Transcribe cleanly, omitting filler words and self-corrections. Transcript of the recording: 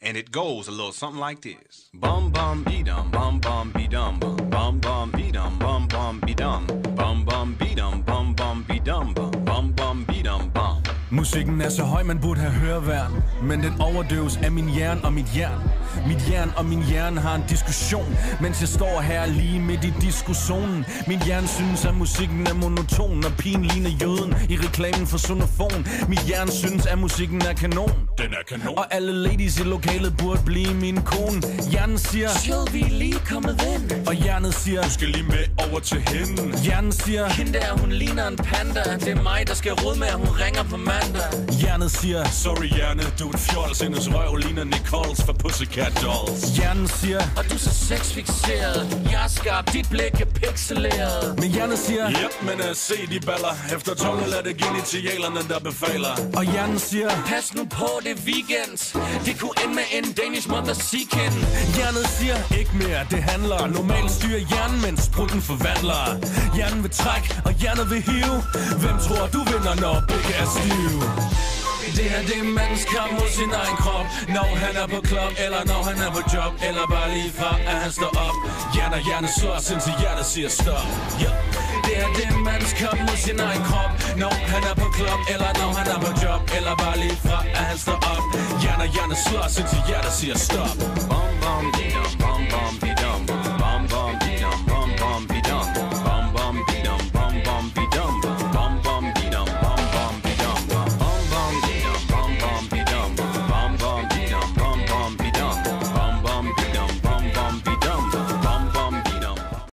And it goes a little something like this. Bum bum be dum bum bum be dum bum bum bum be dum bum bum be dum bum bum be dum bum bum be dum bum bum be dum bum. Musikken er så høj, man burde have høreværn, men den overdøves af min hjerne og mit jern. Mit jern og min hjerne har en diskussion, mens jeg står her lige midt i diskussionen. Min hjerne synes, at musikken er monoton, og pigen ligner jøden i reklamen for Sonofon. Mit hjerne synes, at musikken er kanon. Den er kanon. Og alle ladies i lokalet burde blive min kone. Hjernen siger, chill, vi er lige kommet ind. Og hjernet siger, du skal lige med over til hende. Hjernen siger, hende der, hun ligner en panda. Det er mig, der skal rode med, at hun ringer på mandag. Hjernet siger, sorry hjerne, du er et fjols. Hendes røv ligner Nicoles fra Pussycat Dolls. Hjernen siger, og du er så sexfixeret. Jeg er skarp, dit blik er pixeleret. Men hjernen siger, yep, men se de baller. Efter 12 er det initialerne, der befaler. Og hjernen siger, pas nu på, det weekend. Det kunne ende med en Danish mother seeking. Hjernet siger, ikke mere, det handler. Normalt styrer hjernen, mens sprutten forvandler. Hjernen vil trække, og hjernen vil hive. Hvem tror du vinder, når begge er stive? Det her, det er mandens kamp mod sin egen krop. Når han er på klub, eller når han er på job. Eller bare lige fra, at han står op. Hjerne slås, indtil hjertet siger stop. Yeah. Det her, det er mandens kamp mod sin egen krop. Når han er på klub, eller når han er på job. Eller bare lige fra, at han står op. Hjerne slås, indtil hjertet siger stop. Bum bum di dum bum bum di dum bum bum di dum.